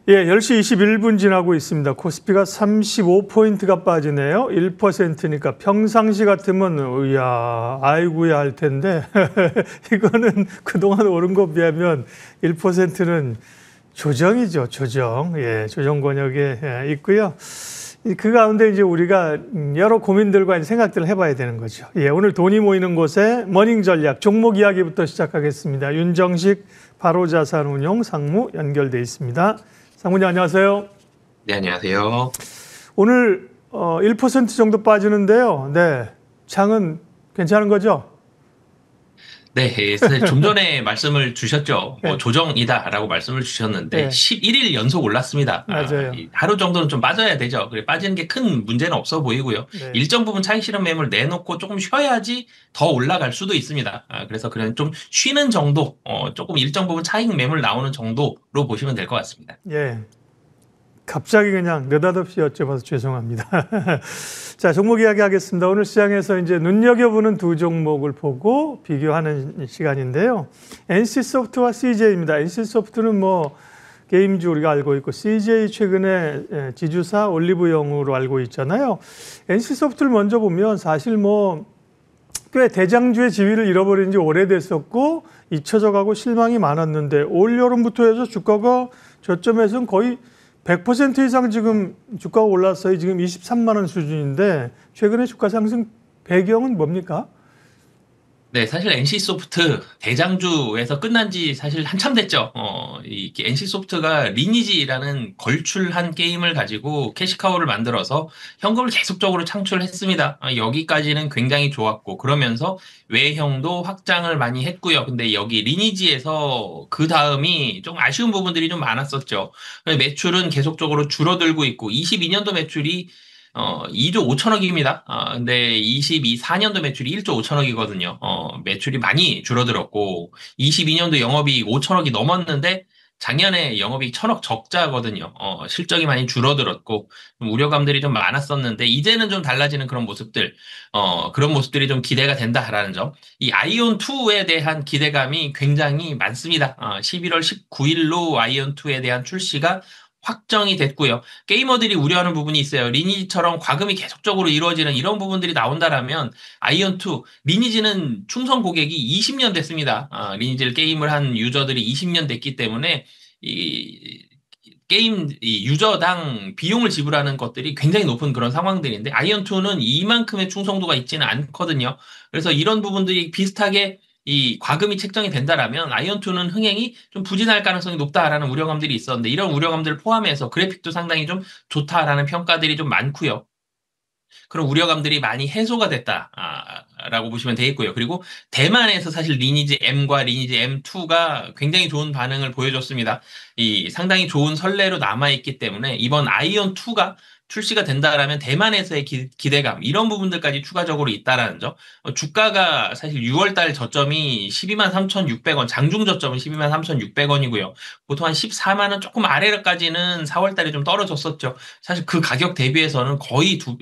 예, 10시 21분 지나고 있습니다. 코스피가 35포인트가 빠지네요. 1%니까 평상시 같으면 으야, 아이고야 할 텐데 이거는 그동안 오른 거 비하면 1%는 조정이죠, 조정. 예, 조정 권역에 있고요. 그 가운데 이제 우리가 여러 고민들과 생각들을 해봐야 되는 거죠. 예, 오늘 돈이 모이는 곳에 머닝 전략 종목 이야기부터 시작하겠습니다. 윤정식 바로자산운용 상무 연결돼 있습니다. 상무님 안녕하세요. 네, 안녕하세요. 오늘 1% 정도 빠지는데요. 네, 장은 괜찮은 거죠? 네, 사실 좀 전에 말씀을 주셨죠. 네, 조정이다라고 말씀을 주셨는데 네, 11일 연속 올랐습니다. 맞아요. 하루 정도는 좀 빠져야 되죠. 그래, 빠지는 게 큰 문제는 없어 보이고요. 네, 일정 부분 차익 실현 매물 내놓고 조금 쉬어야지 더 올라갈 수도 있습니다. 그래서 그냥 좀 쉬는 정도, 조금 일정 부분 차익 매물 나오는 정도로 보시면 될 것 같습니다. 예. 갑자기 그냥 느닷없이 여쭤봐서 죄송합니다. 자, 종목 이야기 하겠습니다. 오늘 시장에서 이제 눈여겨보는 두 종목을 보고 비교하는 시간인데요. NC소프트와 CJ입니다. NC소프트는 뭐 게임주 우리가 알고 있고 CJ 최근에 지주사 올리브영으로 알고 있잖아요. NC소프트를 먼저 보면 사실 뭐 꽤 대장주의 지위를 잃어버린 지 오래됐었고 잊혀져 가고 실망이 많았는데 올 여름부터 해서 주가가 저점에서는 거의 100% 이상 지금 주가가 올랐어요. 지금 23만 원 수준인데 최근에 주가 상승 배경은 뭡니까? 네, 사실 NC소프트 대장주에서 끝난 지 사실 한참 됐죠. 이 NC소프트가 리니지라는 걸출한 게임을 가지고 캐시카우를 만들어서 현금을 계속적으로 창출했습니다. 여기까지는 굉장히 좋았고, 그러면서 외형도 확장을 많이 했고요. 근데 여기 리니지에서 그 다음이 좀 아쉬운 부분들이 좀 많았었죠. 매출은 계속적으로 줄어들고 있고, 22년도 매출이 2조 5천억입니다. 근데 4년도 매출이 1조 5천억이거든요. 매출이 많이 줄어들었고, 22년도 영업이익 5천억이 넘었는데, 작년에 영업이익 1천억 적자거든요. 실적이 많이 줄어들었고, 좀 우려감들이 좀 많았었는데, 이제는 좀 달라지는 그런 모습들, 그런 모습들이 좀 기대가 된다라는 점. 이 아이온2에 대한 기대감이 굉장히 많습니다. 11월 19일로 아이온2에 대한 출시가 확정이 됐고요. 게이머들이 우려하는 부분이 있어요. 리니지처럼 과금이 계속적으로 이루어지는 이런 부분들이 나온다라면 아이온2 리니지는 충성 고객이 20년 됐습니다. 리니지를 게임을 한 유저들이 20년 됐기 때문에 이 게임 이 유저당 비용을 지불하는 것들이 굉장히 높은 그런 상황들인데 아이온2는 이만큼의 충성도가 있지는 않거든요. 그래서 이런 부분들이 비슷하게 이 과금이 책정이 된다라면 아이온2는 흥행이 좀 부진할 가능성이 높다라는 우려감들이 있었는데 이런 우려감들을 포함해서 그래픽도 상당히 좀 좋다라는 평가들이 좀 많고요. 그런 우려감들이 많이 해소가 됐다라고 보시면 되겠고요. 그리고 대만에서 사실 리니지 M과 리니지 M2가 굉장히 좋은 반응을 보여줬습니다. 이 상당히 좋은 선례로 남아있기 때문에 이번 아이온 2가 출시가 된다라면 대만에서의 기대감 이런 부분들까지 추가적으로 있다라는 점. 주가가 사실 6월 달 저점이 12만 3,600원, 장중 저점은 12만 3,600원이고요. 보통 한 14만 원 조금 아래로까지는 4월 달에 좀 떨어졌었죠. 사실 그 가격 대비해서는 거의 두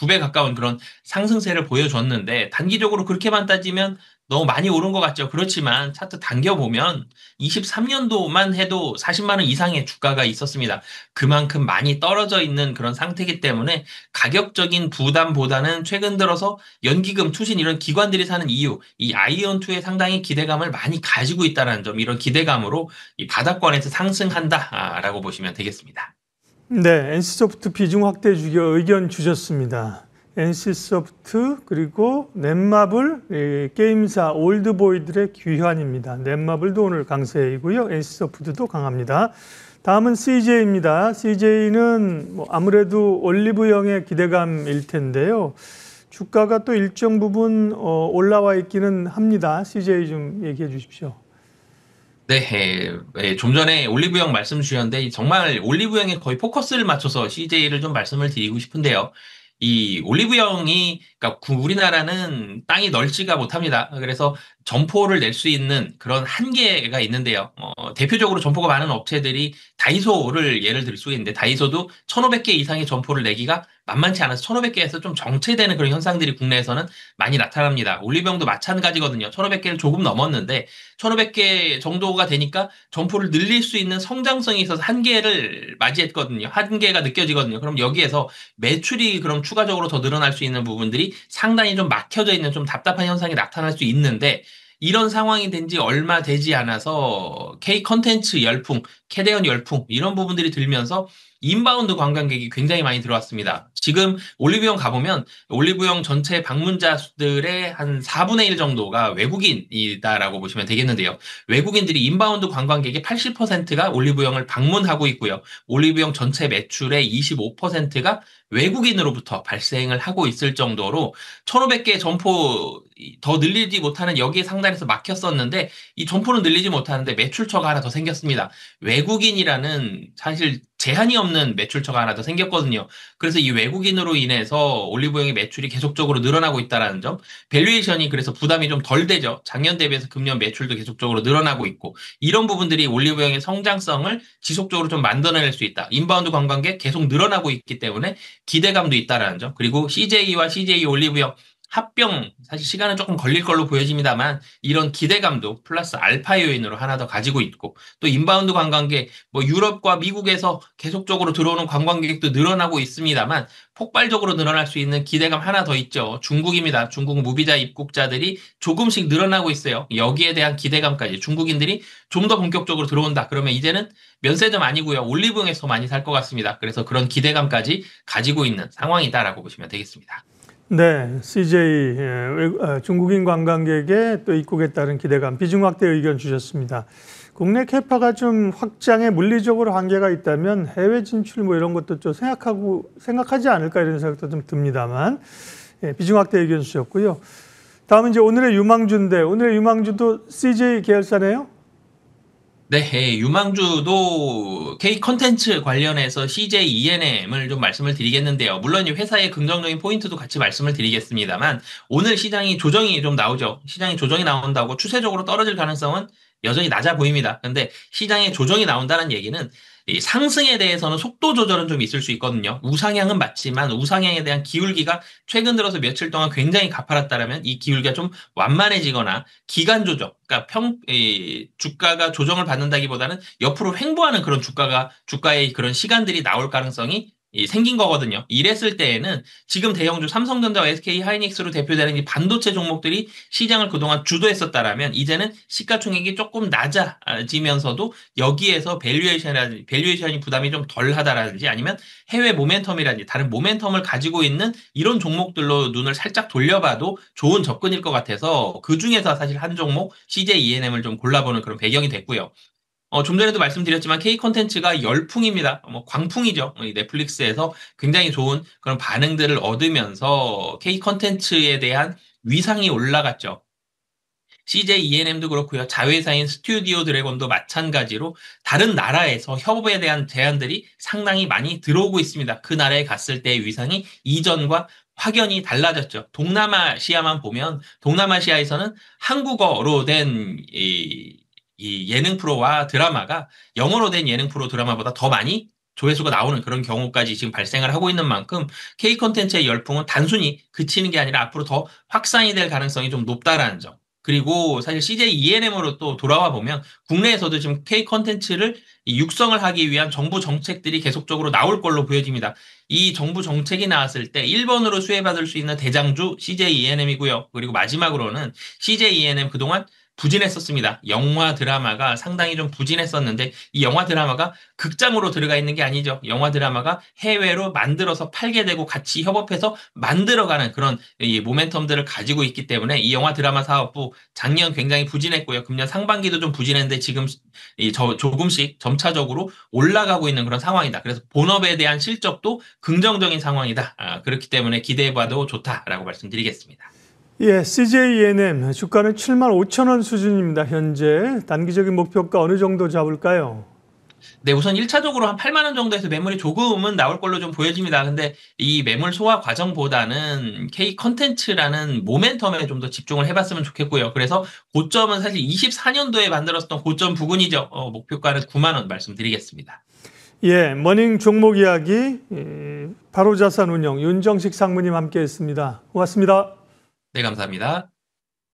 배 가까운 그런 상승세를 보여줬는데 단기적으로 그렇게만 따지면 너무 많이 오른 것 같죠. 그렇지만 차트 당겨보면 23년도만 해도 40만 원 이상의 주가가 있었습니다. 그만큼 많이 떨어져 있는 그런 상태이기 때문에 가격적인 부담보다는 최근 들어서 연기금, 투신 이런 기관들이 사는 이유, 이 아이온2에 상당히 기대감을 많이 가지고 있다는 점, 이런 기대감으로 이 바닥권에서 상승한다라고 보시면 되겠습니다. 네, NC소프트 비중 확대 주기 의견 주셨습니다. NC소프트 그리고 넷마블 게임사 올드보이들의 귀환입니다. 넷마블도 오늘 강세이고요. NC소프트도 강합니다. 다음은 CJ입니다. CJ는 뭐 아무래도 올리브영의 기대감일 텐데요. 주가가 또 일정 부분 올라와 있기는 합니다. CJ 좀 얘기해 주십시오. 네, 좀 전에 올리브영 말씀 주셨는데 정말 올리브영에 거의 포커스를 맞춰서 CJ를 좀 말씀을 드리고 싶은데요. 이 올리브영이 그러니까 우리나라는 땅이 넓지가 못합니다. 그래서 점포를 낼 수 있는 그런 한계가 있는데요. 대표적으로 점포가 많은 업체들이 다이소를 예를 들 수가 있는데 다이소도 1,500개 이상의 점포를 내기가 만만치 않아서 1,500개에서 좀 정체되는 그런 현상들이 국내에서는 많이 나타납니다. 올리브영도 마찬가지거든요. 1,500개를 조금 넘었는데 1,500개 정도가 되니까 점포를 늘릴 수 있는 성장성이 있어서 한계를 맞이했거든요. 한계가 느껴지거든요. 그럼 여기에서 매출이 그럼 추가적으로 더 늘어날 수 있는 부분들이 상당히 좀 막혀져 있는 좀 답답한 현상이 나타날 수 있는데 이런 상황이 된 지 얼마 되지 않아서 K 컨텐츠 열풍, 캐대언 열풍 이런 부분들이 들면서 인바운드 관광객이 굉장히 많이 들어왔습니다. 지금 올리브영 가보면 올리브영 전체 방문자 수들의 한 4분의 1 정도가 외국인이다라고 보시면 되겠는데요. 외국인들이 인바운드 관광객의 80%가 올리브영을 방문하고 있고요. 올리브영 전체 매출의 25%가 외국인으로부터 발생을 하고 있을 정도로 1,500개 점포 더 늘리지 못하는 여기에 상단에서 막혔었는데 이 점포는 늘리지 못하는데 매출처가 하나 더 생겼습니다. 외국인이라는 사실 제한이 없는 매출처가 하나 더 생겼거든요. 그래서 이 외국인으로 인해서 올리브영의 매출이 계속적으로 늘어나고 있다는 점, 밸류에이션이 그래서 부담이 좀 덜 되죠. 작년 대비해서 금년 매출도 계속적으로 늘어나고 있고 이런 부분들이 올리브영의 성장성을 지속적으로 좀 만들어낼 수 있다. 인바운드 관광객 계속 늘어나고 있기 때문에 기대감도 있다라는 점. 그리고 CJ와 CJ 올리브영 합병 사실 시간은 조금 걸릴 걸로 보여집니다만 이런 기대감도 플러스 알파 요인으로 하나 더 가지고 있고 또 인바운드 관광객 뭐 유럽과 미국에서 계속적으로 들어오는 관광객도 늘어나고 있습니다만 폭발적으로 늘어날 수 있는 기대감 하나 더 있죠. 중국입니다. 중국 무비자 입국자들이 조금씩 늘어나고 있어요. 여기에 대한 기대감까지 중국인들이 좀 더 본격적으로 들어온다. 그러면 이제는 면세점 아니고요. 올리브영에서 많이 살 것 같습니다. 그래서 그런 기대감까지 가지고 있는 상황이다라고 보시면 되겠습니다. 네, CJ 중국인 관광객의 또 입국에 따른 기대감, 비중 확대 의견 주셨습니다. 국내 캐파가 좀 확장에 물리적으로 한계가 있다면 해외 진출 뭐 이런 것도 좀 생각하지 않을까 이런 생각도 좀 듭니다만 비중 확대 의견 주셨고요. 다음은 이제 오늘의 유망주인데 오늘의 유망주도 CJ 계열사네요. 네, 유망주도 K 컨텐츠 관련해서 CJ ENM을 좀 말씀을 드리겠는데요. 물론 이 회사의 긍정적인 포인트도 같이 말씀을 드리겠습니다만 오늘 시장이 조정이 좀 나오죠. 시장이 조정이 나온다고 추세적으로 떨어질 가능성은 여전히 낮아 보입니다. 근데 시장에 조정이 나온다는 얘기는 이 상승에 대해서는 속도 조절은 좀 있을 수 있거든요. 우상향은 맞지만 우상향에 대한 기울기가 최근 들어서 며칠 동안 굉장히 가파랐다면 이 기울기가 좀 완만해지거나 기간 조정, 그러니까 주가가 조정을 받는다기보다는 옆으로 횡보하는 그런 주가의 그런 시간들이 나올 가능성이 생긴 거거든요. 이랬을 때에는 지금 대형주 삼성전자와 SK 하이닉스로 대표되는 이 반도체 종목들이 시장을 그동안 주도했었다라면 이제는 시가총액이 조금 낮아지면서도 여기에서 밸류에이션이 부담이 좀 덜하다라든지 아니면 해외 모멘텀이라든지 다른 모멘텀을 가지고 있는 이런 종목들로 눈을 살짝 돌려봐도 좋은 접근일 것 같아서 그 중에서 사실 한 종목 CJ ENM을 좀 골라보는 그런 배경이 됐고요. 좀 전에도 말씀드렸지만 K 콘텐츠가 열풍입니다. 뭐 광풍이죠. 이 넷플릭스에서 굉장히 좋은 그런 반응들을 얻으면서 K 콘텐츠에 대한 위상이 올라갔죠. CJ ENM도 그렇고요. 자회사인 스튜디오 드래곤도 마찬가지로 다른 나라에서 협업에 대한 제안들이 상당히 많이 들어오고 있습니다. 그 나라에 갔을 때의 위상이 이전과 확연히 달라졌죠. 동남아시아만 보면 동남아시아에서는 한국어로 된 이 예능 프로와 드라마가 영어로 된 예능 프로 드라마보다 더 많이 조회수가 나오는 그런 경우까지 지금 발생을 하고 있는 만큼 K 콘텐츠의 열풍은 단순히 그치는 게 아니라 앞으로 더 확산이 될 가능성이 좀 높다라는 점. 그리고 사실 CJ ENM으로 또 돌아와 보면 국내에서도 지금 K 콘텐츠를 육성을 하기 위한 정부 정책들이 계속적으로 나올 걸로 보여집니다. 이 정부 정책이 나왔을 때 1번으로 수혜받을 수 있는 대장주 CJ ENM이고요. 그리고 마지막으로는 CJ ENM 그동안 부진했었습니다. 영화 드라마가 상당히 좀 부진했었는데 이 영화 드라마가 극장으로 들어가 있는 게 아니죠. 영화 드라마가 해외로 만들어서 팔게 되고 같이 협업해서 만들어가는 그런 이 모멘텀들을 가지고 있기 때문에 이 영화 드라마 사업부 작년 굉장히 부진했고요. 금년 상반기도 좀 부진했는데 지금 조금씩 점차적으로 올라가고 있는 그런 상황이다. 그래서 본업에 대한 실적도 긍정적인 상황이다. 그렇기 때문에 기대해봐도 좋다라고 말씀드리겠습니다. 예, CJ ENM 주가는 7만 5천 원 수준입니다. 현재 단기적인 목표가 어느 정도 잡을까요? 네, 우선 1차적으로 한 8만 원 정도에서 매물이 조금은 나올 걸로 좀 보여집니다. 근데 이 매물 소화 과정보다는 K 컨텐츠라는 모멘텀에 좀 더 집중을 해봤으면 좋겠고요. 그래서 고점은 사실 24년도에 만들었던 고점 부근이죠. 목표가는 9만 원 말씀드리겠습니다. 예, 머닝 종목 이야기 바로자산운용 윤정식 상무님 함께했습니다. 고맙습니다. 네, 감사합니다.